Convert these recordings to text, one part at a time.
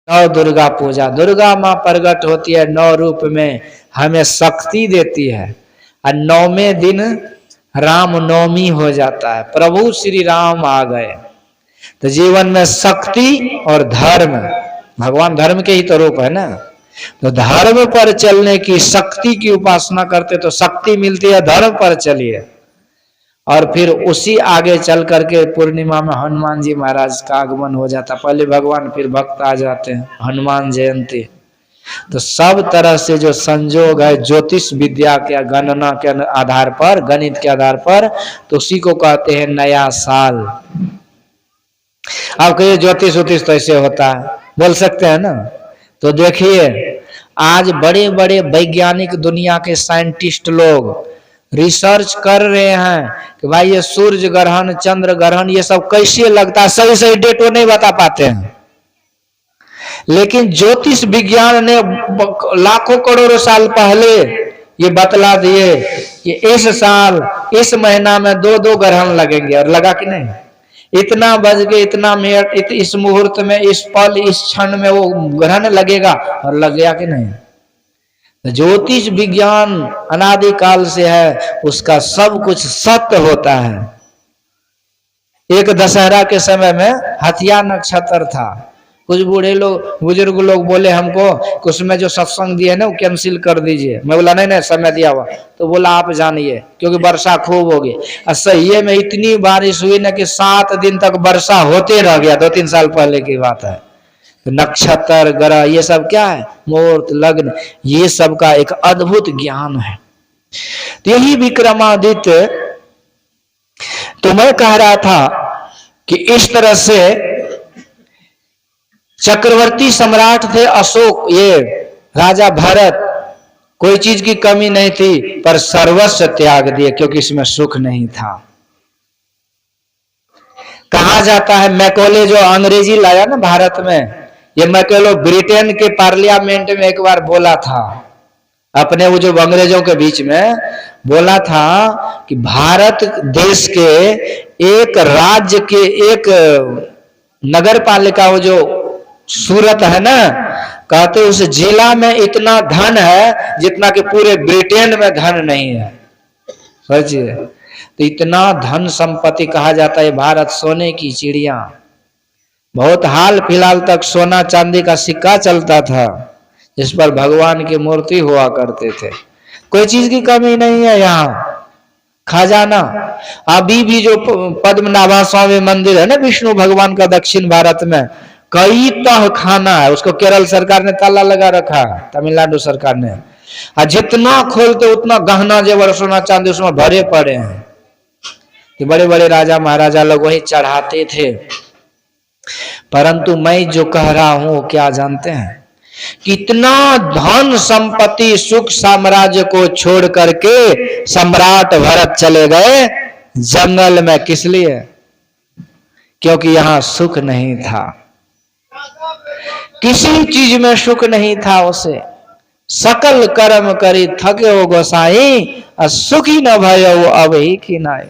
नौ दुर्गा पूजा, दुर्गा माँ प्रकट होती है 9 रूप में, हमें शक्ति देती है। और 9वें दिन राम नवमी हो जाता है, प्रभु श्री राम आ गए। तो जीवन में शक्ति और धर्म, भगवान धर्म के ही तो रूप है ना, तो धर्म पर चलने की, शक्ति की उपासना करते तो शक्ति मिलती है, धर्म पर चलिए। और फिर उसी आगे चल करके पूर्णिमा में हनुमान जी महाराज का आगमन हो जाता, पहले भगवान फिर भक्त आ जाते हैं, हनुमान जयंती। तो सब तरह से जो संजोग है ज्योतिष विद्या के गणना के आधार पर, गणित के आधार पर, तो उसी को कहते हैं नया साल। आप कहिए ज्योतिष उतिष तो ऐसे होता है, बोल सकते हैं ना। तो देखिए आज बड़े बड़े वैज्ञानिक दुनिया के साइंटिस्ट लोग रिसर्च कर रहे हैं कि भाई ये सूर्य ग्रहण, चंद्र ग्रहण, ये सब कैसे लगता है, सही सही डेट वो नहीं बता पाते हैं। लेकिन ज्योतिष विज्ञान ने लाखों करोड़ों साल पहले ये बतला दिए कि इस साल इस महीना में 2-2 ग्रहण लगेंगे, और लगा कि नहीं, इतना बज के इतना मिनट, इस मुहूर्त में, इस पल, इस क्षण में वो ग्रहण लगेगा, और लग गया कि नहीं। ज्योतिष विज्ञान अनादिकाल से है, उसका सब कुछ सत्य होता है। एक दशहरा के समय में हथिया नक्षत्र था, कुछ बूढ़े लोग, बुजुर्ग लोग बोले हमको कि उसमें जो सत्संग दिए ना वो कैंसिल कर दीजिए। मैं बोला नहीं नहीं, समय दिया हुआ। तो बोला आप जानिए, क्योंकि वर्षा खूब होगी। और सही में इतनी बारिश हुई ना कि 7 दिन तक वर्षा होते रह गया, 2-3 साल पहले की बात है। नक्षत्र, ग्रह, ये सब क्या है, मुहूर्त, लग्न, ये सब का एक अद्भुत ज्ञान है। तो यही विक्रमादित्य, तो मैं कह रहा था कि इस तरह से चक्रवर्ती सम्राट थे अशोक, ये राजा भरत, कोई चीज की कमी नहीं थी, पर सर्वस्व त्याग दिए क्योंकि इसमें सुख नहीं था। कहा जाता है मैकोले जो अंग्रेजी लाया ना भारत में, ये मैकोले ब्रिटेन के पार्लियामेंट में एक बार बोला था, अपने वो जो अंग्रेजों के बीच में बोला था कि भारत देश के एक राज्य के एक नगर पालिका, वो जो सूरत है ना, कहते उस जिला में इतना धन है जितना कि पूरे ब्रिटेन में धन नहीं है। सोचिए, तो इतना धन संपत्ति, कहा जाता है भारत सोने की चिड़िया। बहुत हाल फिलहाल तक सोना चांदी का सिक्का चलता था जिस पर भगवान की मूर्ति हुआ करते थे। कोई चीज की कमी नहीं है यहाँ, खजाना। अभी भी जो पद्मनाभा स्वामी मंदिर है ना विष्णु भगवान का दक्षिण भारत में, कई तह खाना है, उसको केरल सरकार ने ताला लगा रखा है, तमिलनाडु सरकार ने। और जितना खोलते उतना गहना जेवर सोना चांदी उसमें भरे पड़े हैं। कि बड़े बड़े राजा महाराजा लोग वही चढ़ाते थे। परंतु मैं जो कह रहा हूं क्या जानते हैं, कितना धन संपत्ति सुख साम्राज्य को छोड़ करके सम्राट भरत चले गए जंगल में, किस लिए? क्योंकि यहां सुख नहीं था, किसी चीज में सुख नहीं था उसे। सकल कर्म करी थके हो गोसाई, सुखी न भयो अब ही खिनाए।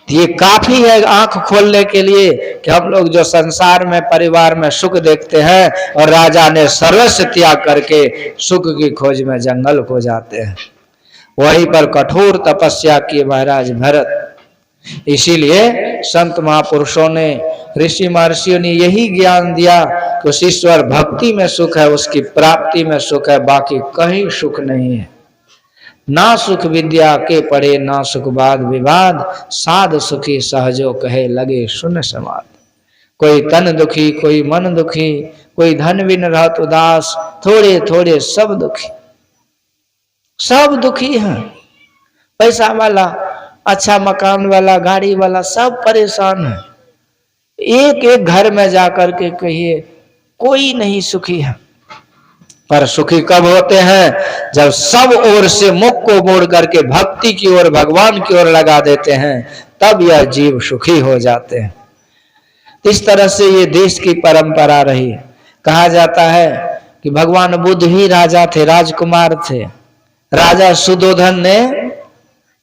ये काफी है आंख खोलने के लिए कि हम लोग जो संसार में परिवार में सुख देखते हैं, और राजा ने सर्वस्व त्याग करके सुख की खोज में जंगल को जाते हैं। वहीं पर कठोर तपस्या की महाराज भरत। इसीलिए संत महापुरुषों ने, ऋषि महर्षियों ने यही ज्ञान दिया कि उस ईश्वर भक्ति में सुख है, उसकी प्राप्ति में सुख है, बाकी कहीं सुख नहीं है। ना सुख विद्या के पढ़े, ना सुख वाद विवाद, साध सुखी सहजो कहे लगे सुन समाद। कोई तन दुखी, कोई मन दुखी, कोई धन बिन रहत उदास, थोड़े थोड़े सब दुखी। सब दुखी हैं, पैसा वाला, अच्छा मकान वाला, गाड़ी वाला, सब परेशान है। एक एक घर में जाकर के कहिए कोई नहीं सुखी है। पर सुखी कब होते हैं? जब सब ओर से मुख को मोड़ करके भक्ति की ओर, भगवान की ओर लगा देते हैं, तब यह जीव सुखी हो जाते हैं। इस तरह से ये देश की परंपरा रही। कहा जाता है कि भगवान बुद्ध ही राजा थे, राजकुमार थे। राजा सुदोधन ने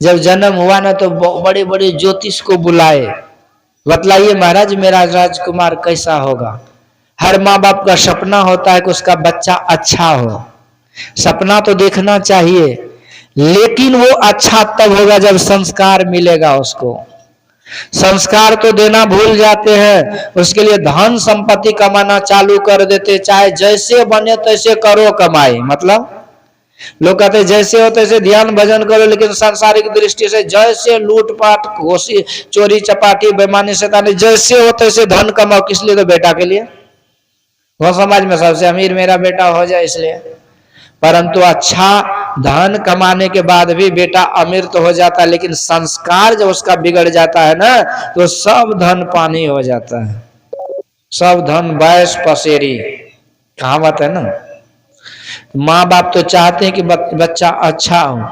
जब जन्म हुआ ना, तो बड़े बड़े ज्योतिष को बुलाए, बतलाइए महाराज मेरा राजकुमार कैसा होगा। हर माँ बाप का सपना होता है कि उसका बच्चा अच्छा हो, सपना तो देखना चाहिए, लेकिन वो अच्छा तब होगा जब संस्कार मिलेगा उसको। संस्कार तो देना भूल जाते हैं, उसके लिए धन संपत्ति कमाना चालू कर देते, चाहे जैसे बने तैसे करो कमाई। मतलब लोग कहते हैं जैसे हो तैसे ध्यान भजन करो, लेकिन सांसारिक दृष्टि से जैसे लूटपाट घोषी चोरी चपाटी बेईमानी शैतानी जैसे हो तैसे धन कमाओ। किस लिए? तो बेटा के लिए, वो समाज में सबसे अमीर मेरा बेटा हो जाए इसलिए। परंतु अच्छा धन कमाने के बाद भी बेटा अमीर तो हो जाता है, लेकिन संस्कार जब उसका बिगड़ जाता है ना, तो सब धन पानी हो जाता है, सब धन बैस पसेरी, कहावत है ना। माँ बाप तो चाहते हैं कि बच्चा अच्छा हो।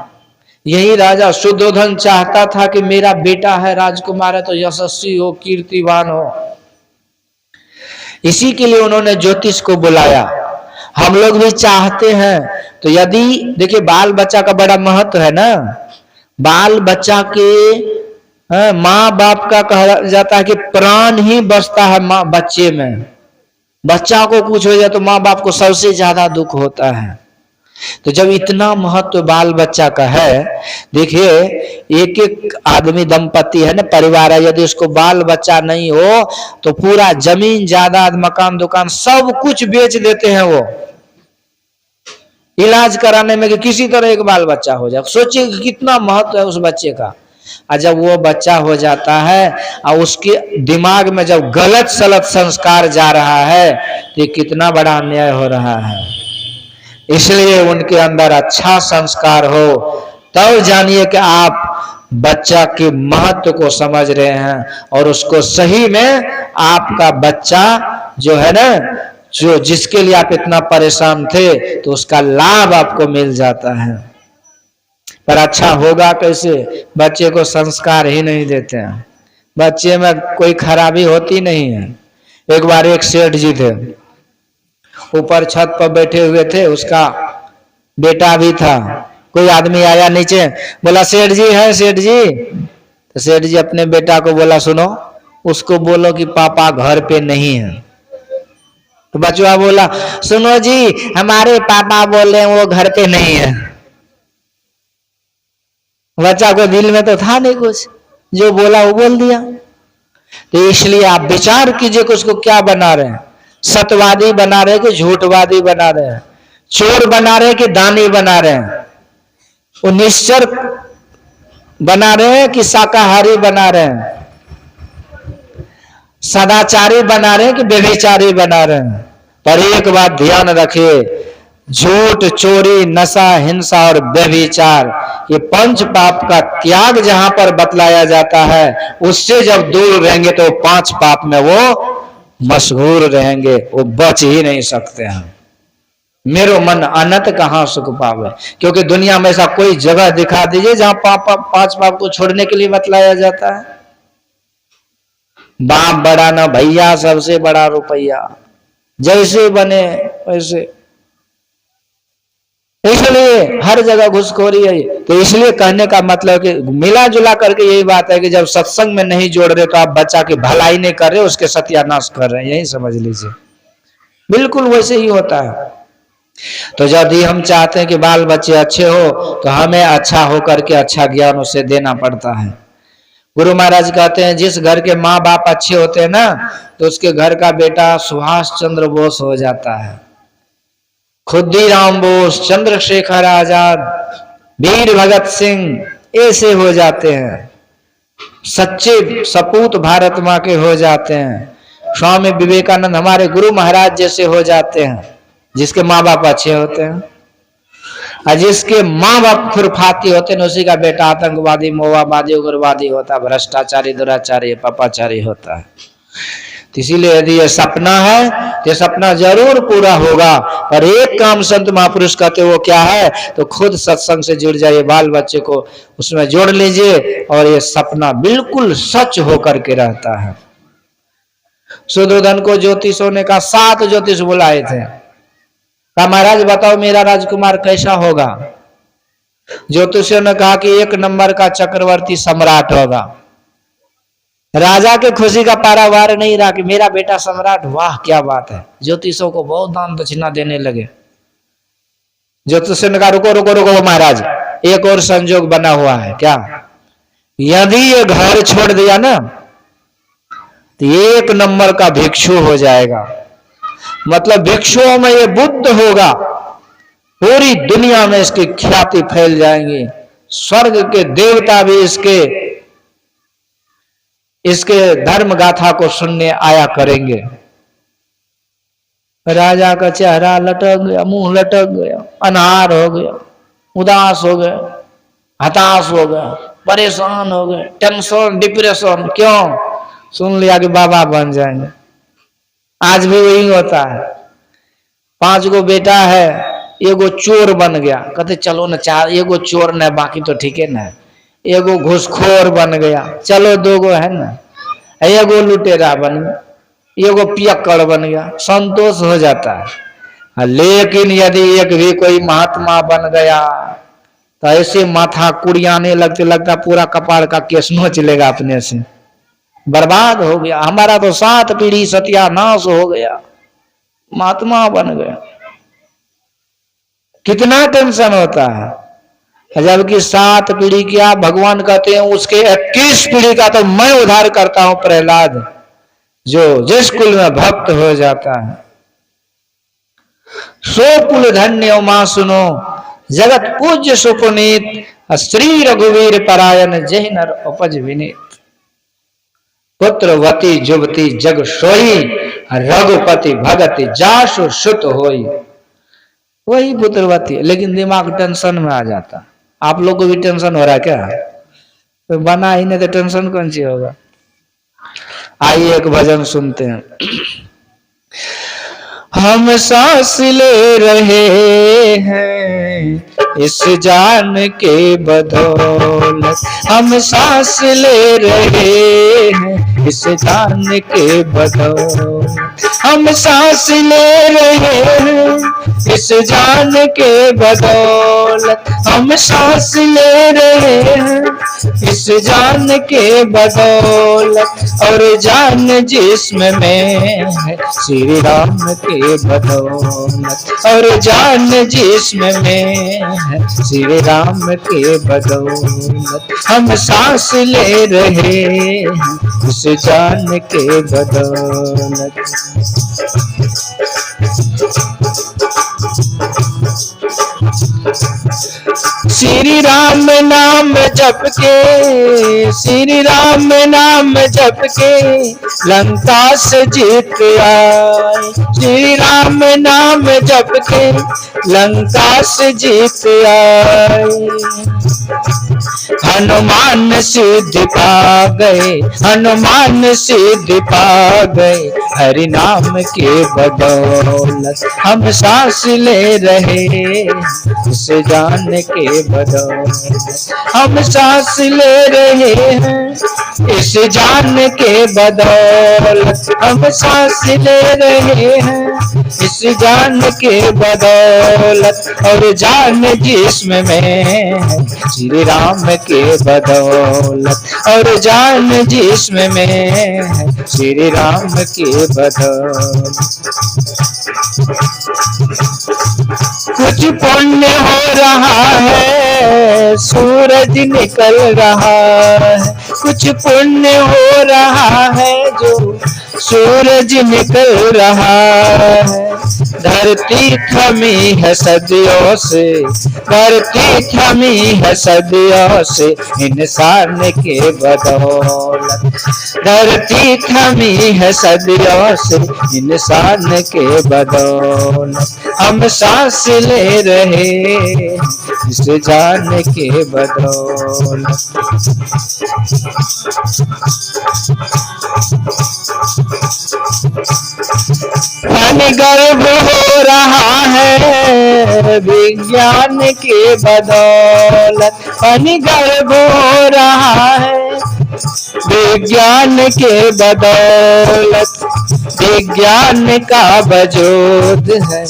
यही राजा शुद्धोधन चाहता था कि मेरा बेटा है राजकुमार है तो यशस्वी हो, कीर्तिवान हो। इसी के लिए उन्होंने ज्योतिष को बुलाया। हम लोग भी चाहते हैं, तो यदि देखिए बाल बच्चा का बड़ा महत्व है ना। बाल बच्चा के माँ बाप का कहा जाता है कि प्राण ही बसता है माँ बच्चे में। बच्चा को कुछ हो जाए तो माँ बाप को सबसे ज्यादा दुख होता है। तो जब इतना महत्व बाल बच्चा का है, देखिए एक एक आदमी दंपति है ना, परिवार है, यदि उसको बाल बच्चा नहीं हो तो पूरा जमीन जायदाद मकान दुकान सब कुछ बेच देते हैं वो इलाज कराने में कि किसी तरह एक बाल बच्चा हो जाए। सोचिए कितना महत्व है उस बच्चे का। और जब वो बच्चा हो जाता है और उसके दिमाग में जब गलत सलत संस्कार जा रहा है तो कितना बड़ा अन्याय हो रहा है। इसलिए उनके अंदर अच्छा संस्कार हो, तब जानिए कि आप बच्चा के महत्व को समझ रहे हैं और उसको सही में आपका बच्चा जो है ना, जो जिसके लिए आप इतना परेशान थे, तो उसका लाभ आपको मिल जाता है। पर अच्छा होगा कैसे? बच्चे को संस्कार ही नहीं देते हैं, बच्चे में कोई खराबी होती नहीं है। एक बार एक सेठ जी थे, ऊपर छत पर बैठे हुए थे, उसका बेटा भी था। कोई आदमी आया नीचे, बोला सेठ जी है सेठ जी। तो सेठ जी अपने बेटा को बोला सुनो, उसको बोलो कि पापा घर पे नहीं है। तो बचवा बोला सुनो जी हमारे पापा बोल रहे हैं वो घर पे नहीं है। बच्चा को दिल में तो था नहीं कुछ, जो बोला वो बोल दिया। तो इसलिए आप विचार कीजिए कि उसको क्या बना रहे हैं, सत्यवादी बना रहे कि झूठवादी बना रहे हैं, चोर बना रहे कि दानी बना रहे हैं, वो निश्चर बना रहे हैं कि शाकाहारी बना रहे हैं, सदाचारी बना रहे हैं कि व्यभिचारी बना रहे हैं। पर एक बात ध्यान रखिए, झूठ चोरी नशा हिंसा और व्यभिचार ये पंच पाप का त्याग जहां पर बतलाया जाता है, उससे जब दूर रहेंगे तो पांच पाप में वो मशहूर रहेंगे, वो बच ही नहीं सकते हैं। मेरो मन अनंत कहां सुख पावे, क्योंकि दुनिया में ऐसा कोई जगह दिखा दीजिए जहां पांच पाप को छोड़ने के लिए बतलाया जाता है। बाप बड़ा ना भैया, सबसे बड़ा रुपया, जैसे बने वैसे। इसलिए हर जगह घुसखोरी है। तो इसलिए कहने का मतलब कि मिला जुला करके यही बात है कि जब सत्संग में नहीं जोड़ रहे तो आप बच्चा की भलाई नहीं कर रहे, उसके सत्यानाश कर रहे हैं, यही समझ लीजिए। बिल्कुल वैसे ही होता है। तो यदि हम चाहते हैं कि बाल बच्चे अच्छे हो तो हमें अच्छा होकर के अच्छा ज्ञान उसे देना पड़ता है। गुरु महाराज कहते हैं जिस घर के माँ बाप अच्छे होते हैं ना, तो उसके घर का बेटा सुभाष चंद्र बोस हो जाता है, खुद्दीराम बोस, चंद्रशेखर आजाद, वीर भगत सिंह ऐसे हो जाते हैं, सच्चे सपूत भारत माँ के हो जाते हैं। स्वामी विवेकानंद हमारे गुरु महाराज जैसे हो जाते हैं, जिसके माँ बाप अच्छे होते हैं। और जिसके माँ बाप खुरफाती होते हैं उसी का बेटा आतंकवादी मौवादी उग्रवादी होता है, भ्रष्टाचारी दुराचारी पापाचारी होता है। तो इसीलिए यदि ये सपना है तो सपना जरूर पूरा होगा। और एक काम संत महापुरुष कहते वो क्या है, तो खुद सत्संग से जुड़ जाइए, बाल बच्चे को उसमें जोड़ लीजिए और ये सपना बिल्कुल सच होकर के रहता है। शुद्धोधन को ज्योतिषों ने कहा, 7 ज्योतिष बुलाए थे, कहा महाराज बताओ मेरा राजकुमार कैसा होगा। ज्योतिषियों ने कहा कि 1 नंबर का चक्रवर्ती सम्राट होगा। राजा के खुशी का पारावार नहीं रहा कि मेरा बेटा सम्राट, वाह क्या बात है। ज्योतिषों को बहुत दान दक्षिणा देने लगे। ज्योतिष ने कहा रुको रुको रुको महाराज, एक और संजोग बना हुआ है। क्या? यदि ये घर छोड़ दिया ना तो एक नंबर का भिक्षु हो जाएगा। मतलब भिक्षुओं में ये बुद्ध होगा, पूरी दुनिया में इसकी ख्याति फैल जाएंगी, स्वर्ग के देवता भी इसके धर्म गाथा को सुनने आया करेंगे। राजा का चेहरा लटक गया, मुंह लटक गया, अनहार हो गया, उदास हो गया, हताश हो गया, परेशान हो गए, टेंशन डिप्रेशन। क्यों? सुन लिया कि बाबा बन जाएंगे। आज भी वही होता है। 5 गो बेटा है, एगो चोर बन गया, कहते चलो न 4, एगो चोर न बाकी तो ठीक है ना, एगो घूसखोर बन गया, चलो 2 गो है ना, एगो लुटेरा बन गया, एगो पियक्कड़ बन गया, संतोष हो जाता है। लेकिन यदि एक भी कोई महात्मा बन गया तो ऐसे माथा कुड़ियाने लगता पूरा कपाड़ का केस नोच लेगा अपने से, बर्बाद हो गया, हमारा तो 7 पीढ़ी सत्यानाश हो गया, महात्मा बन गया। कितना टेंशन होता है। जबकि 7 पीढ़ी क्या, भगवान कहते हैं उसके 21 पीढ़ी का तो मैं उद्धार करता हूं प्रहलाद, जो जिस कुल में भक्त हो जाता है। सो कुल धन्य मां सुनो, जगत पूज्य सुपुनीत, श्री रघुवीर परायण जय नर उपज विनीत। पुत्रवती जुवती जग सोई, रघुपति भगति जासु सुत होई। वही पुत्रवती है, लेकिन दिमाग टेंशन में आ जाता। आप लोग को भी टेंशन हो रहा है क्या? तो बना ही नहीं तो टेंशन कौन सी होगा। आइए एक भजन सुनते हैं। हम सांस ले रहे हैं इस जान के बदौलत, हम सांस ले रहे हैं इस जान के बदौलत, हम सांस ले रहे हैं इस जान के बदौलत, हम सांस ले रहे हैं इस जान के बदौलत, और जान जिस्म में है श्री राम के बदौलत, और जान जिस्म में है श्री राम के बदौलत, हम सांस ले रहे हैं इस जान के बदौलत। श्री राम नाम जप के, श्री राम नाम जप के लंका से जीत आए, श्री राम नाम जप के लंका से जीत आए। हनुमान सिद्ध पा गए, हनुमान सिद्ध पा गए, हरि नाम के बदौलत, हम सांस ले रहे इस जान के बदौलत, हम सांस ले रहे हैं इस जान के बदौलत, हम सांस ले रहे हैं इस जान के बदौलत, और जान जिस्म में है श्री राम के बदौलत, और जान जिस्म में है श्री राम के बदौलत। कुछ पुण्य हो रहा है सूरज निकल रहा है, कुछ पुण्य हो रहा है जो सूरज निकल रहा है, धरती थमी है सदियों से, धरती थमी है सदियों से इंसान के बदौलत, धरती थमी है सदियों से इंसान के बदौलत, हम सांस ले रहे इस जान के बदौलत। गर्भ हो रहा है विज्ञान के बदौलत, गर्भ हो रहा है विज्ञान के बदौलत, विज्ञान का वजूद है,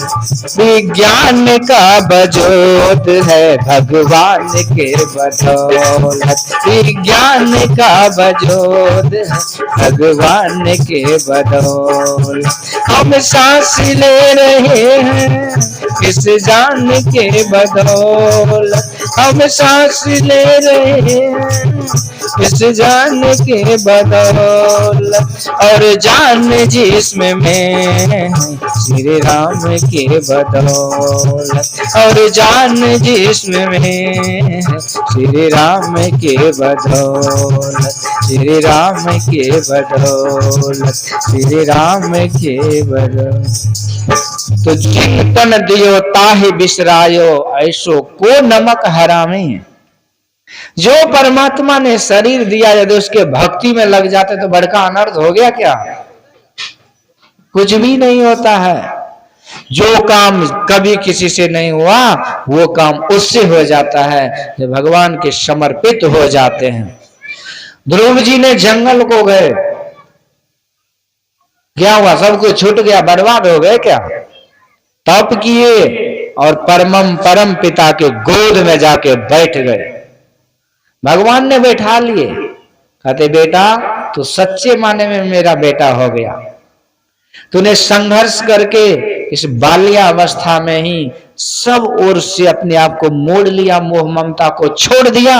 विज्ञान का वजूद है भगवान के बदौलत, विज्ञान का वजूद है भगवान के बदौलत। हम सांस ले रहे हैं इस जान के बदौलत, हम सांस ले रहे हैं इस जान के बदौलत, और जान जिस्म में है श्री राम के बदौलत, और जान जिस्म में है श्री राम के बदौलत, श्री राम के बदौलत, श्री राम के बदौलत। तो चिंतन दियो ताहि बिसरायो, ऐसो को नमक हरामी। जो परमात्मा ने शरीर दिया यदि उसके भक्ति में लग जाते तो बड़का अनर्थ हो गया क्या? कुछ भी नहीं होता है। जो काम कभी किसी से नहीं हुआ वो काम उससे हो जाता है जो भगवान के समर्पित हो जाते हैं। ध्रुव जी ने जंगल को गए, क्या हुआ? सब कुछ छूट गया, बर्बाद हो गए क्या? तप किए और परम पिता के गोद में जाके बैठ गए। भगवान ने बैठा लिए, कहते बेटा तू सच्चे माने में मेरा बेटा हो गया। तूने संघर्ष करके इस बाल्या अवस्था में ही सब ओर से अपने आप को मोड़ लिया, मोह ममता को छोड़ दिया,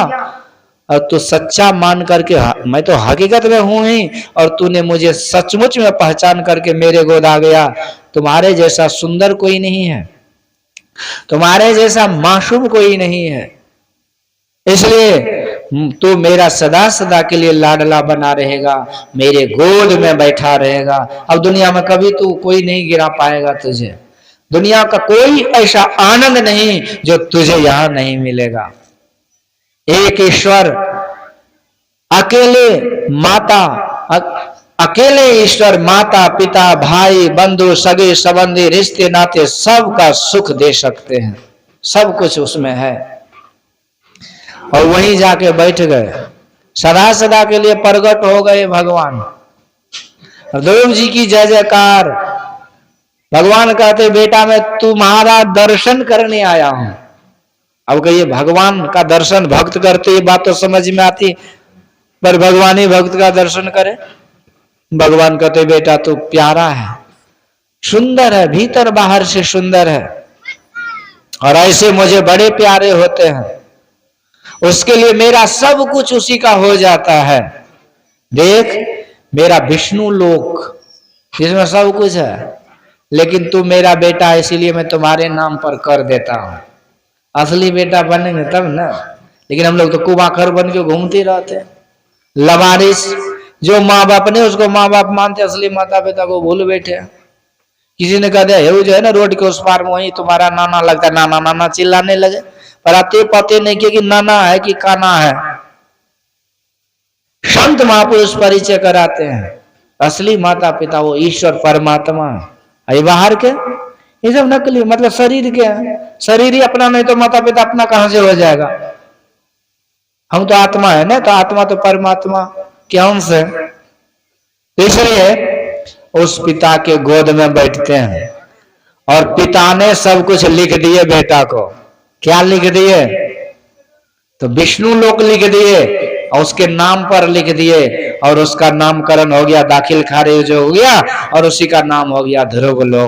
और तू सच्चा मान करके मैं तो हकीकत में हूं ही, और तूने मुझे सचमुच में पहचान करके मेरे गोद आ गया। तुम्हारे जैसा सुंदर कोई नहीं है, तुम्हारे जैसा मासूम कोई नहीं है, इसलिए तू मेरा सदा सदा के लिए लाडला बना रहेगा, मेरे गोद में बैठा रहेगा। अब दुनिया में कभी तू कोई नहीं गिरा पाएगा, तुझे दुनिया का कोई ऐसा आनंद नहीं जो तुझे यहां नहीं मिलेगा। एक ईश्वर अकेले माता, अकेले ईश्वर माता पिता भाई बंधु सगे संबंधी रिश्ते नाते सबका सुख दे सकते हैं, सब कुछ उसमें है। और वहीं जाके बैठ गए, सदा सदा के लिए प्रकट हो गए भगवान। ध्रुव जी की जय जयकार। भगवान कहते बेटा मैं तुम्हारा दर्शन करने आया हूं। अब कहिए भगवान का दर्शन भक्त करते, ये बात तो समझ में आती, पर भगवान ही भक्त का दर्शन करे। भगवान कहते बेटा तू प्यारा है, सुंदर है, भीतर बाहर से सुंदर है, और ऐसे मुझे बड़े प्यारे होते हैं, उसके लिए मेरा सब कुछ उसी का हो जाता है। देख मेरा विष्णु लोक जिसमें सब कुछ है, लेकिन तू मेरा बेटा है इसीलिए मैं तुम्हारे नाम पर कर देता हूं। असली बेटा बनेंगे तब ना, लेकिन हम लोग तो कुबाकर बन के घूमते रहते हैं। लवारिस जो माँ बाप ने उसको माँ बाप मानते, असली माता पिता को भूल बैठे। किसी ने कह दिया जो है ना रोड के उस पार में वही तुम्हारा नाना लगता है, नाना नाना चिल्लाने लगे, पर आते पते नहीं किया कि नाना है कि काना है। संत महापुरुष परिचय कराते हैं, असली माता पिता वो ईश्वर परमात्मा है। बाहर के ये सब नकली, मतलब शरीर के हैं, शरीर ही अपना नहीं तो माता पिता अपना कहां से हो जाएगा? हम तो आत्मा है ना, तो आत्मा तो परमात्मा के अंश है। इसलिए उस पिता के गोद में बैठते हैं, और पिता ने सब कुछ लिख दिए बेटा को। क्या लिख दिए? तो विष्णु लोक लिख दिए, और उसके नाम पर लिख दिए, और उसका नामकरण हो गया, दाखिल खारिज हो गया, और उसी का नाम हो गया ध्रुव लोक।